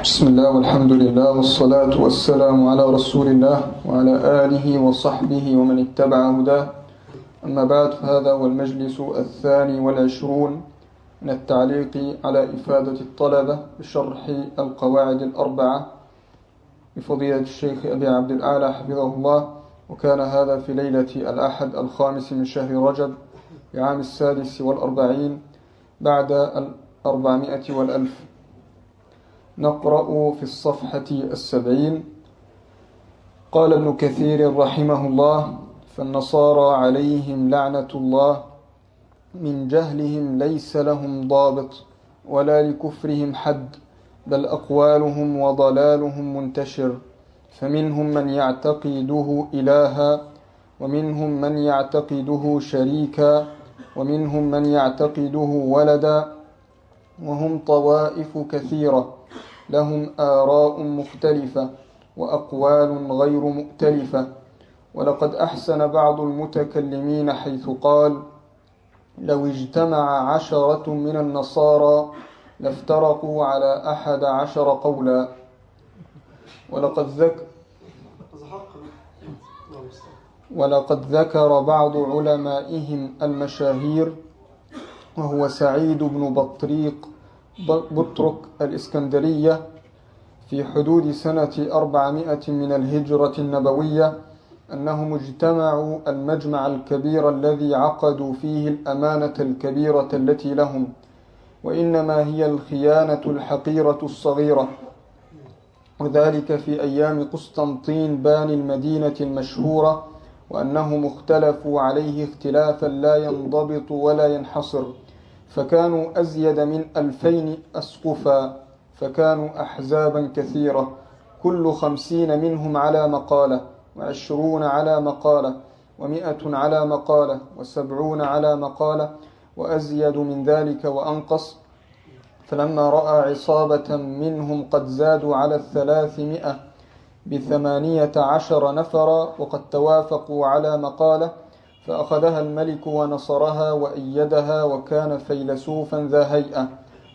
بسم الله والحمد لله والصلاة والسلام على رسول الله وعلى آله وصحبه ومن اتبع هداه. أما بعد، فهذا هو المجلس 22 من التعليق على إفادة الطلبة بشرح القواعد الأربعة بفضيلة الشيخ أبي عبد الأعلى حفظه الله. وكان هذا في ليلة الأحد 5 من شهر رجب بعام 46 بعد 400 والألف. نقرأ في الصفحة 70. قال ابن كثير رحمه الله: فالنصارى عليهم لعنة الله من جهلهم ليس لهم ضابط ولا لكفرهم حد، بل أقوالهم وضلالهم منتشر، فمنهم من يعتقده إلها، ومنهم من يعتقده شريكا، ومنهم من يعتقده ولدا، وهم طوائف كثيرة لهم آراء مختلفة وأقوال غير مؤتلفة. ولقد أحسن بعض المتكلمين حيث قال: لو اجتمع 10 من النصارى لافترقوا على 11 قولا. ولقد ذكر بعض علمائهم المشاهير، وهو سعيد بن بطرك الإسكندرية في حدود سنة 400 من الهجرة النبوية، أنهم اجتمعوا المجمع الكبير الذي عقدوا فيه الأمانة الكبيرة التي لهم، وإنما هي الخيانة الحقيرة الصغيرة، وذلك في أيام قسطنطين باني المدينة المشهورة، وأنهم اختلفوا عليه اختلافا لا ينضبط ولا ينحصر، فكانوا أزيد من 2000 أسقفا، فكانوا أحزابا كثيرة، كل 50 منهم على مقالة، 20 على مقالة، 100 على مقالة، 70 على مقالة، وأزيد من ذلك وأنقص. فلما رأى عصابة منهم قد زادوا على 300 ب18 نفرا وقد توافقوا على مقالة، فأخذها الملك ونصرها وأيدها، وكان فيلسوفا ذا هيئة،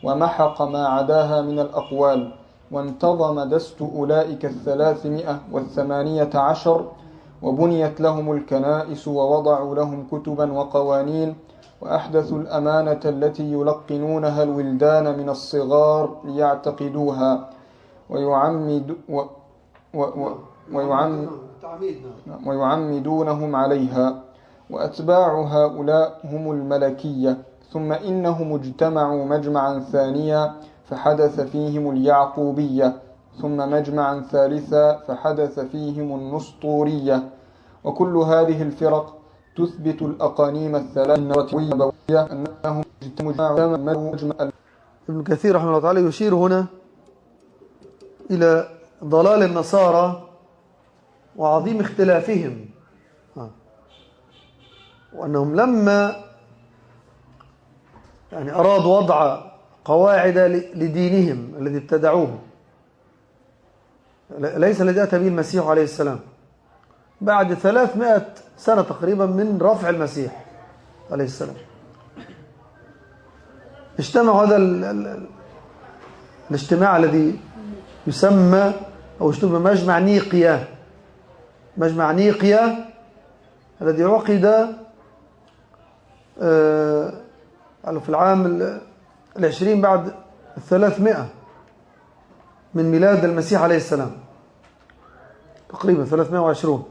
ومحق ما عداها من الأقوال، وانتظم دست أولئك 318، وبنيت لهم الكنائس، ووضعوا لهم كتبا وقوانين، وأحدثوا الأمانة التي يلقنونها الولدان من الصغار ليعتقدوها ويعمدونهم عليها، وأتباع هؤلاء هم الملكية. ثم إنهم اجتمعوا مجمعا ثانيا فحدث فيهم اليعقوبية، ثم مجمعا ثالثا فحدث فيهم النسطورية. وكل هذه الفرق تثبت الأقانيم الثلاثة أنهم اجتمعوا مجمع. ابن كثير رحمه الله تعالى يشير هنا إلى ضلال النصارى وعظيم اختلافهم، وأنهم لما أرادوا وضع قواعد لدينهم الذي ابتدعوه، ليس الذي أتى به المسيح عليه السلام، بعد 300 سنة تقريبا من رفع المسيح عليه السلام، اجتمعوا هذا الاجتماع الذي يسمى أو اشتبه مجمع نيقيا. مجمع نيقيا الذي عقد في العام 20 بعد 300 من ميلاد المسيح عليه السلام، تقريبا 320،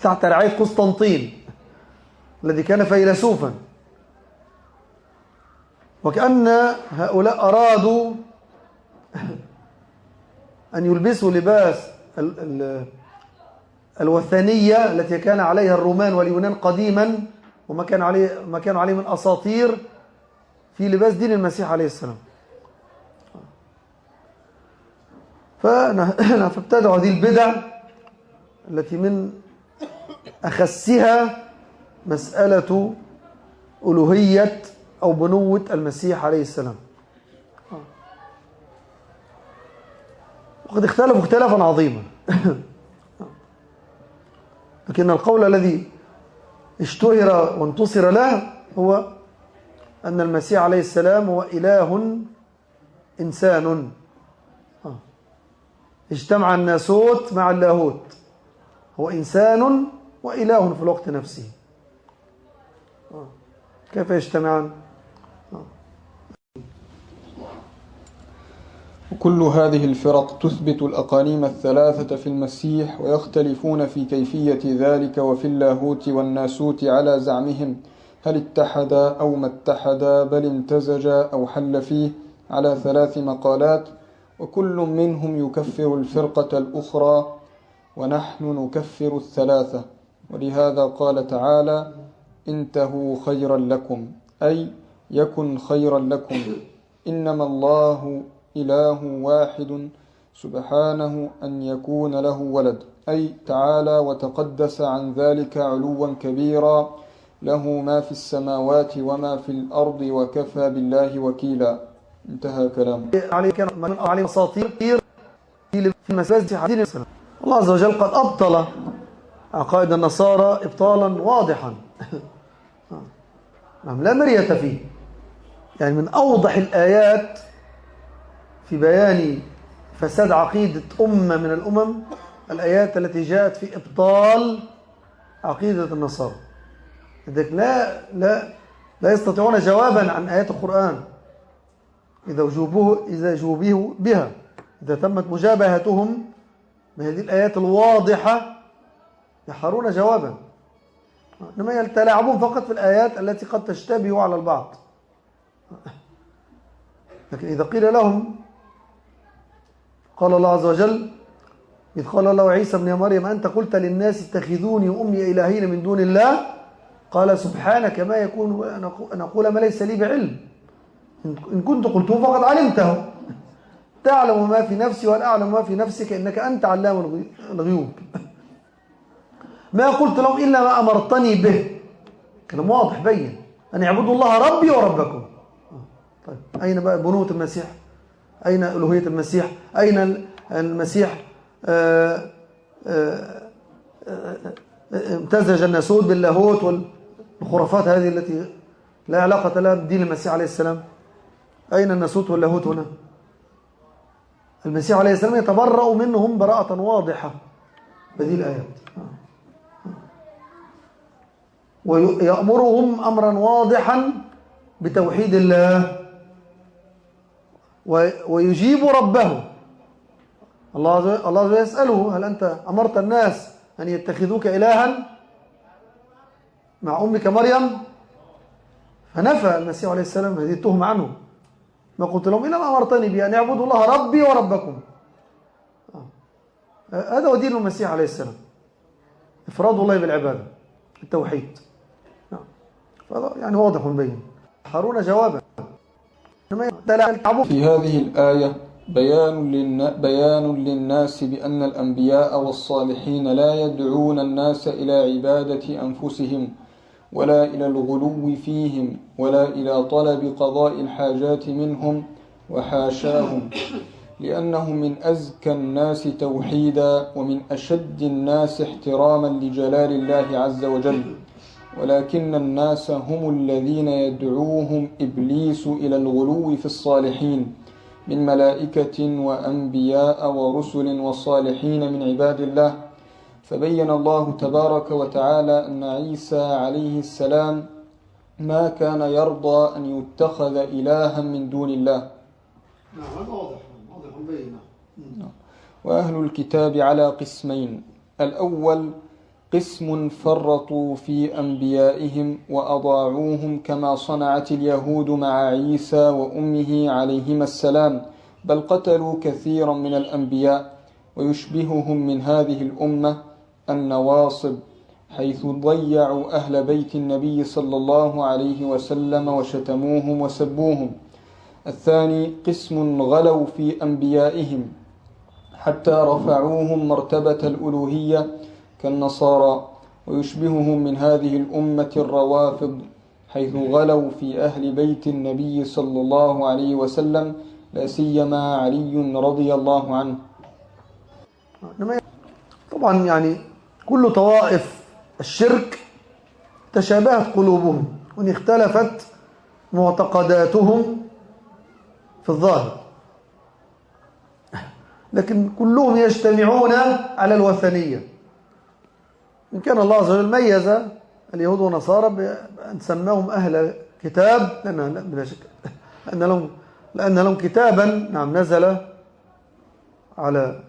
تحت رعاية قسطنطين الذي كان فيلسوفا. وكأن هؤلاء أرادوا أن يلبسوا لباس الوثنية التي كان عليها الرومان واليونان قديما، وما كانوا عليه من أساطير، في لباس دين المسيح عليه السلام. فابتدعوا هذه البدع التي من أخسها مسألة ألوهية أو بنوة المسيح عليه السلام. وقد اختلفوا اختلافا عظيما لكن القول الذي اشتهر وانتصر له هو أن المسيح عليه السلام هو إله إنسان، اجتمع الناسوت مع اللاهوت، هو إنسان وإله في الوقت نفسه. كيف يجتمعان؟ وكل هذه الفرق تثبت الأقانيم الثلاثة في المسيح، ويختلفون في كيفية ذلك وفي اللاهوت والناسوت على زعمهم، هل اتحدا أو ما اتحدا، بل امتزجا أو حل فيه، على 3 مقالات، وكل منهم يكفر الفرقة الأخرى، ونحن نكفر ال3. ولهذا قال تعالى: انتهوا خيرا لكم، أي يكن خيرا لكم. إنما الله إله واحد سبحانه أن يكون له ولد، أي تعالى وتقدس عن ذلك علوا كبيرا، له ما في السماوات وما في الأرض، وكفى بالله وكيلا. انتهى كلامه. عليه كان من عليه أساطير في المساجد حديث السلام. الله عز وجل قد أبطل عقائد النصارى إبطالا واضحا لا مرية فيه. يعني من أوضح الآيات في بيان فساد عقيدة أمة من الأمم الآيات التي جاءت في إبطال عقيدة النصارى. لذلك لا يستطيعون جوابا عن آيات القرآن إذا جوبه بها، إذا تمت مجابهتهم بهذه الآيات الواضحة يحرون جوابا، إنما يتلاعبون فقط في الآيات التي قد تشتبه على البعض. لكن إذا قيل لهم، قال الله عز وجل: إذ قال الله عيسى ابن مريم أنت قلت للناس اتخذوني وأمي إلهين من دون الله، قال سبحانك ما يكون أن أقول ما ليس لي بعلم، إن كنت قلته فقد علمته، تعلم ما في نفسي ولا أعلم ما في نفسك إنك أنت علام الغيوب. ما قلت لهم إلا ما أمرتني به. كلام واضح بين أن يعبدوا الله ربي وربكم. طيب أين بقى بنوة المسيح؟ أين ألوهية المسيح؟ أين المسيح امتزج الناسوت باللاهوت والخرافات هذه التي لا علاقة لها بدين المسيح عليه السلام؟ أين الناسوت واللاهوت هنا؟ المسيح عليه السلام يتبرأ منهم براءة واضحة بهذه الآيات، ويأمرهم أمرا واضحا بتوحيد الله، ويجيب ربه. الله يسأله: هل أنت أمرت الناس أن يتخذوك إلها مع أمك مريم؟ فنفى المسيح عليه السلام هذه التهمة عنه. ما قلت لهم إلا ما أمرتني به أن يعبدوا الله ربي وربكم. هذا هو دين المسيح عليه السلام، إفراد الله بالعبادة، التوحيد. يعني واضح بين حارون جوابا. في هذه الآية بيان للناس بأن الأنبياء والصالحين لا يدعون الناس إلى عبادة أنفسهم، ولا إلى الغلو فيهم، ولا إلى طلب قضاء الحاجات منهم، وحاشاهم، لأنهم من أزكى الناس توحيدا ومن أشد الناس احتراما لجلال الله عز وجل. ولكن الناس هم الذين يدعوهم إبليس إلى الغلو في الصالحين من ملائكة وأنبياء ورسل وصالحين من عباد الله. فبين الله تبارك وتعالى أن عيسى عليه السلام ما كان يرضى أن يتخذ إلها من دون الله. وأهل الكتاب على قسمين: الأول قسم فرطوا في أنبيائهم وأضاعوهم كما صنعت اليهود مع عيسى وأمه عليهما السلام، بل قتلوا كثيرا من الأنبياء. ويشبههم من هذه الأمة النواصب، حيث ضيعوا أهل بيت النبي صلى الله عليه وسلم وشتموهم وسبوهم. الثاني قسم غلوا في أنبيائهم حتى رفعوهم مرتبة الألوهية كالنصارى. ويشبههم من هذه الأمة الروافض، حيث غلوا في أهل بيت النبي صلى الله عليه وسلم، لا سيما علي رضي الله عنه. طبعا يعني كل طوائف الشرك تشابهت قلوبهم وإن اختلفت معتقداتهم في الظاهر. لكن كلهم يجتمعون على الوثنية. إن كان الله عز وجل ميز اليهود والنصارى بأن سماهم أهل كتاب لأن لهم كتابا نعم نزل على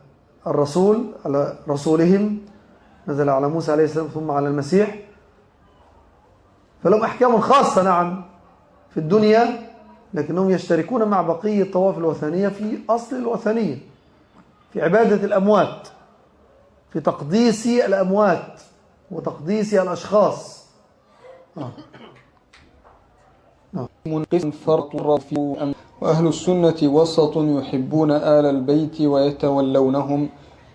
الرسول، على رسولهم، نزل على موسى عليه السلام ثم على المسيح، فلهم أحكام خاصة نعم في الدنيا، لكنهم يشتركون مع بقية طوائف الوثنية في أصل الوثنية، في عبادة الأموات، في تقديس الأموات وتقديس الأشخاص. منقسم فرق الرفيع. وأهل السنة وسط يحبون آل البيت ويتولونهم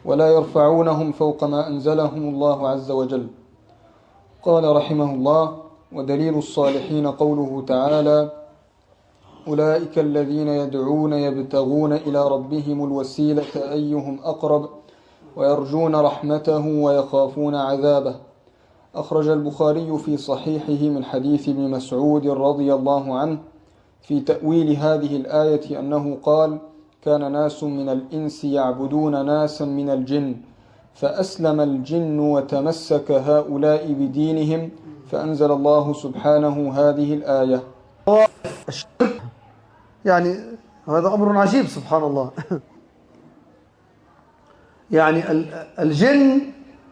ولا يرفعونهم فوق ما أنزلهم الله عز وجل. قال رحمه الله: ودليل الصالحين قوله تعالى: أولئك الذين يدعون يبتغون إلى ربهم الوسيلة أيهم أقرب ويرجون رحمته ويخافون عذابه. أخرج البخاري في صحيحه من حديث ابن مسعود رضي الله عنه في تأويل هذه الآية أنه قال: كان ناس من الإنس يعبدون ناسا من الجن فأسلم الجن وتمسك هؤلاء بدينهم فأنزل الله سبحانه هذه الآية. يعني هذا أمر عجيب سبحان الله. يعني الجن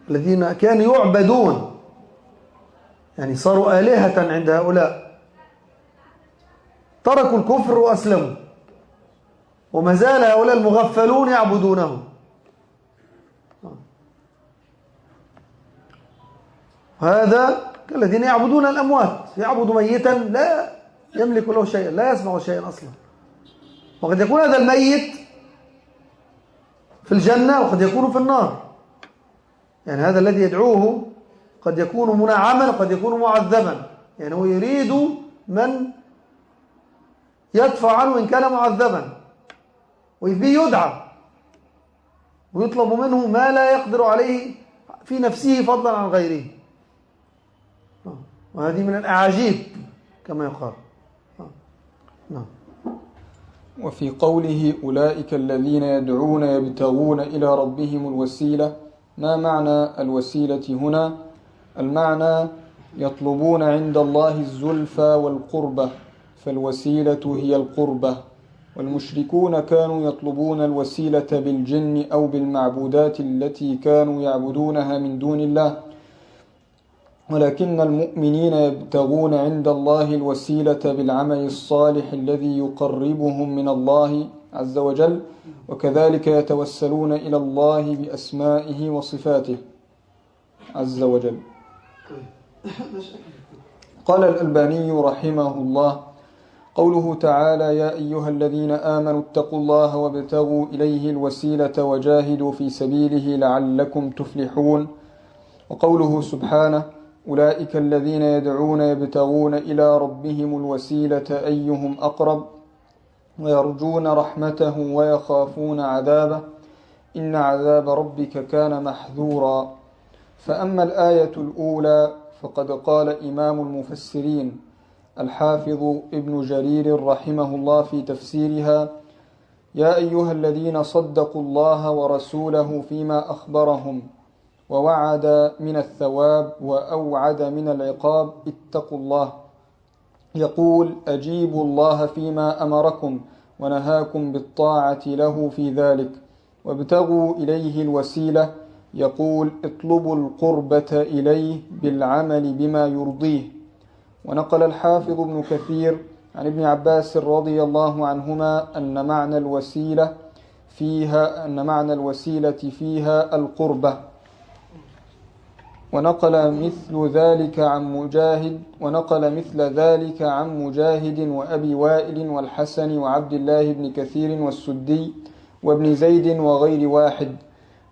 الذين كانوا يعبدون يعني صاروا آلهة عند هؤلاء، تركوا الكفر وأسلموا، وما زال هؤلاء المغفلون يعبدونهم. هذا كالذين يعبدون الأموات، يعبد ميتا لا يملك له شيئا، لا يسمع شيئا أصلا، وقد يكون هذا الميت في الجنة وقد يكون في النار. يعني هذا الذي يدعوه قد يكون منعما وقد يكون معذبا، يعني هو يريد من يدفع عنه إن كان معذبا، وإذ به يدعى ويطلب منه ما لا يقدر عليه في نفسه فضلا عن غيره. وهذه من الأعاجيب كما يقال. نعم. وفي قوله: أولئك الذين يدعون يبتغون إلى ربهم الوسيلة، ما معنى الوسيلة هنا؟ المعنى يطلبون عند الله الزلفى والقربة، فالوسيلة هي القربة. والمشركون كانوا يطلبون الوسيلة بالجن أو بالمعبودات التي كانوا يعبدونها من دون الله، ولكن المؤمنين يبتغون عند الله الوسيلة بالعمل الصالح الذي يقربهم من الله عز وجل، وكذلك يتوسلون إلى الله بأسمائه وصفاته عز وجل. قال الألباني رحمه الله: قوله تعالى: يا أيها الذين آمنوا اتقوا الله وابتغوا إليه الوسيلة وجاهدوا في سبيله لعلكم تفلحون. وقوله سبحانه: أولئك الذين يدعون يبتغون إلى ربهم الوسيلة أيهم أقرب ويرجون رحمته ويخافون عذابه إن عذاب ربك كان محذورا. فأما الآية الأولى فقد قال إمام المفسرين الحافظ ابن جرير رحمه الله في تفسيرها: يا أيها الذين صدقوا الله ورسوله فيما أخبرهم ووعد من الثواب وأوعد من العقاب اتقوا الله. يقول: أجيبوا الله فيما أمركم ونهاكم بالطاعة له في ذلك وابتغوا إليه الوسيلة. يقول: اطلبوا القربة إليه بالعمل بما يرضيه. ونقل الحافظ ابن كثير عن ابن عباس رضي الله عنهما أن معنى الوسيلة فيها القربة. ونقل مثل ذلك عن مجاهد وأبي وائل والحسن وعبد الله بن كثير والسدي وابن زيد وغير واحد.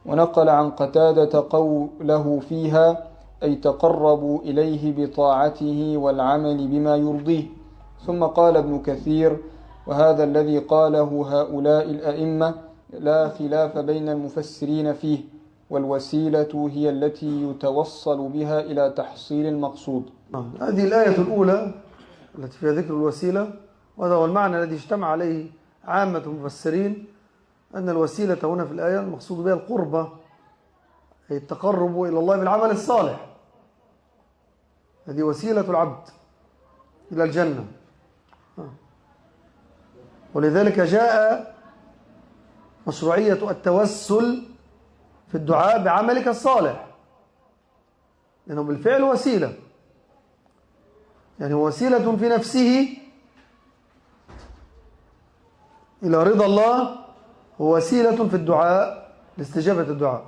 ونقل عن قتادة قوله فيها: أي تقربوا إليه بطاعته والعمل بما يرضيه. ثم قال ابن كثير: وهذا الذي قاله هؤلاء الأئمة لا خلاف بين المفسرين فيه، والوسيلة هي التي يتوصل بها إلى تحصيل المقصود. هذه الآية الأولى التي فيها ذكر الوسيلة، وهذا هو المعنى الذي اجتمع عليه عامة المفسرين، أن الوسيلة هنا في الآية المقصود بها القربة، أي التقرب إلى الله بالعمل الصالح. هذه وسيلة العبد إلى الجنة. ولذلك جاء مشروعية التوسل في الدعاء بعملك الصالح، لأنه بالفعل وسيلة، يعني وسيلة في نفسه إلى رضا الله، ووسيلة في الدعاء لاستجابة الدعاء.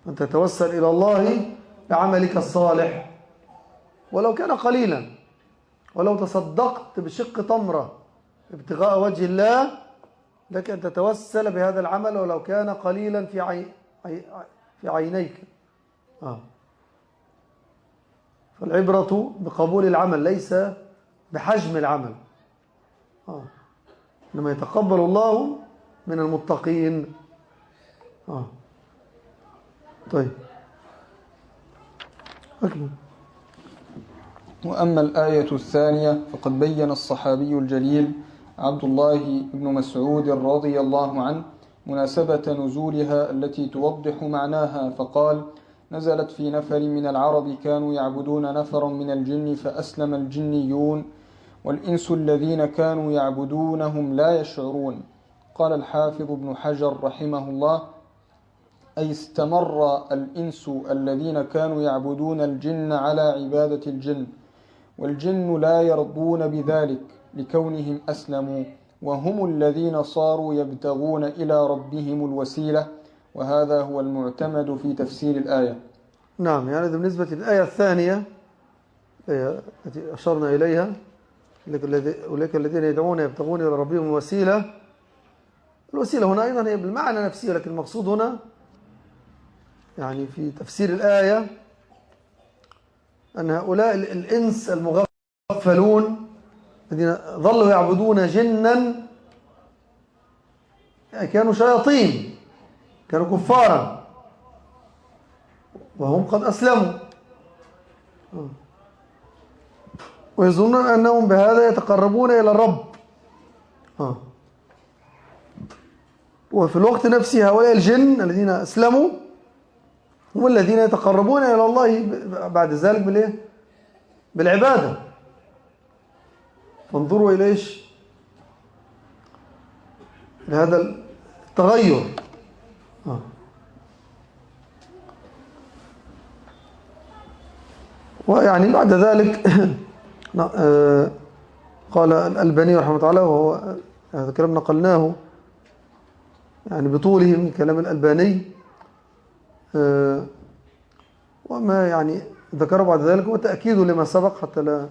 أن تتوسل إلى الله بعملك الصالح ولو كان قليلا، ولو تصدقت بشق تمرة ابتغاء وجه الله، لك أن تتوسل بهذا العمل ولو كان قليلا في عينيك. فالعبرة بقبول العمل ليس بحجم العمل. إنما يتقبل الله من المتقين. طيب أكمل. وأما الآية الثانية فقد بين الصحابي الجليل عبد الله بن مسعود رضي الله عنه مناسبة نزولها التي توضح معناها، فقال: نزلت في نفر من العرب كانوا يعبدون نفرا من الجن فأسلم الجنيون والإنس الذين كانوا يعبدونهم لا يشعرون. قال الحافظ ابن حجر رحمه الله: أي استمر الإنس الذين كانوا يعبدون الجن على عبادة الجن، والجن لا يرضون بذلك لكونهم أسلموا، وهم الذين صاروا يبتغون إلى ربهم الوسيلة، وهذا هو المعتمد في تفسير الآية. نعم، يعني بالنسبة للآية الثانية التي أشرنا إليها، أولئك الذين يدعون يبتغون إلى ربهم الوسيلة، الوسيلة هنا أيضا هي بالمعنى نفسه، لكن المقصود هنا يعني في تفسير الآية أن هؤلاء الإنس المغفلون الذين ظلوا يعبدون جنا كانوا شياطين، كانوا كفارا، وهم قد أسلموا، ويظنون أنهم بهذا يتقربون إلى الرب. وفي الوقت نفسه هؤلاء الجن الذين أسلموا هم الذين يتقربون إلى الله بعد ذلك بالعبادة. فانظروا إلى إيش؟ لهذا التغير. ويعني بعد ذلك قال الألباني رحمه الله تعالى، وهو هذا الكلام نقلناه يعني بطوله من كلام الألباني، وما يعني ذكره بعد ذلك هو تأكيد لما سبق حتى لا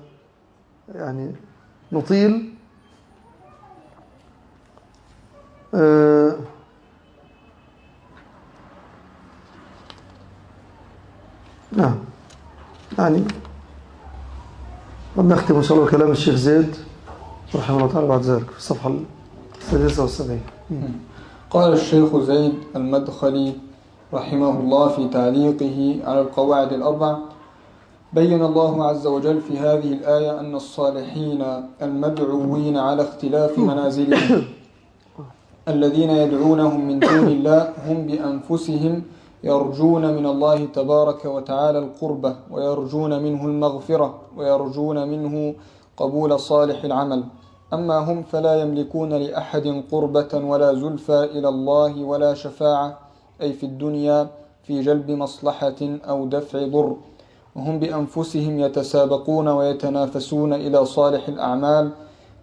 يعني نطيل. نعم، يعني نختم إن شاء الله كلام الشيخ زيد رحمه الله تعالى بعد ذلك في الصفحة 76. قال الشيخ زيد المدخلي رحمه الله في تعليقه على القواعد الأربع: بين الله عز وجل في هذه الآية أن الصالحين المدعوين على اختلاف منازلهم الذين يدعونهم من دون الله هم بأنفسهم يرجون من الله تبارك وتعالى القربة، ويرجون منه المغفرة، ويرجون منه قبول صالح العمل. أما هم فلا يملكون لأحد قربة ولا زلفى إلى الله ولا شفاعة، أي في الدنيا في جلب مصلحة أو دفع ضر، وهم بأنفسهم يتسابقون ويتنافسون إلى صالح الأعمال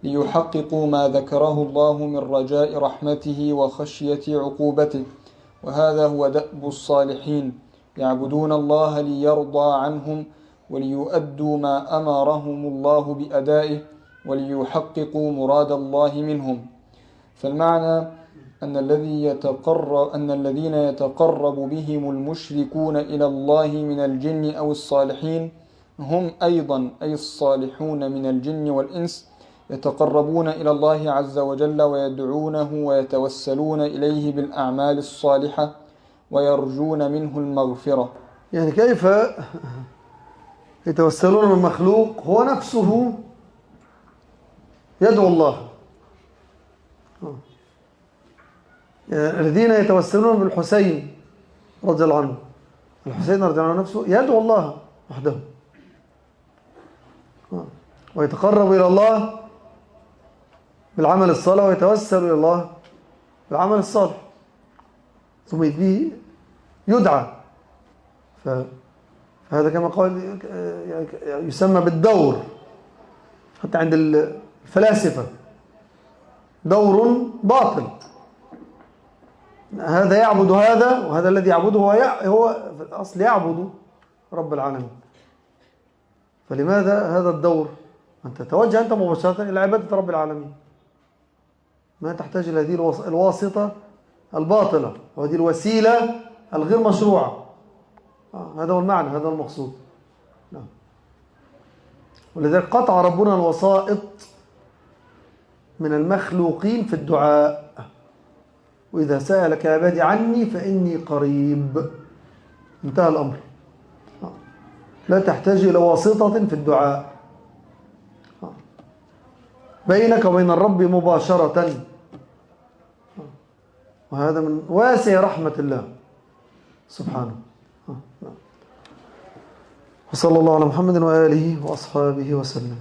ليحققوا ما ذكره الله من رجاء رحمته وخشية عقوبته. وهذا هو دأب الصالحين، يعبدون الله ليرضى عنهم وليؤدوا ما أمرهم الله بأدائه وليحققوا مراد الله منهم. فالمعنى أن الذين يتقرب بهم المشركون إلى الله من الجن أو الصالحين هم أيضا أي الصالحون من الجن والإنس يتقربون إلى الله عز وجل ويدعونه ويتوسلون إليه بالأعمال الصالحة ويرجون منه المغفرة. يعني كيف يتوسلون من مخلوق هو نفسه يدعو الله؟ الذين يتوسلون بالحسين رضي الله عنه، الحسين رضي الله عنه نفسه يدعو الله وحده ويتقرب إلى الله بالعمل الصالح ويتوسل إلى الله بالعمل الصالح، ثم به يدعى. فهذا كما قال يسمى بالدور، حتى عند الفلاسفة دور باطل، هذا يعبد هذا وهذا الذي يعبده هو في الأصل يعبد رب العالمين. فلماذا هذا الدور؟ أن تتوجه أنت مباشرة إلى عبادة رب العالمين، ما تحتاج إلى هذه الواسطة الباطلة وهذه الوسيلة الغير مشروعة. هذا هو المعنى، هذا هو المقصود. نعم. ولذلك قطع ربنا الوسائط من المخلوقين في الدعاء، وإذا سألك عبادي عني فإني قريب، انتهى الأمر. لا تحتاج إلى واسطة في الدعاء، بينك وبين الرب مباشرة، وهذا من واسع رحمة الله سبحانه. وصلى الله على محمد وآله وأصحابه وسلم.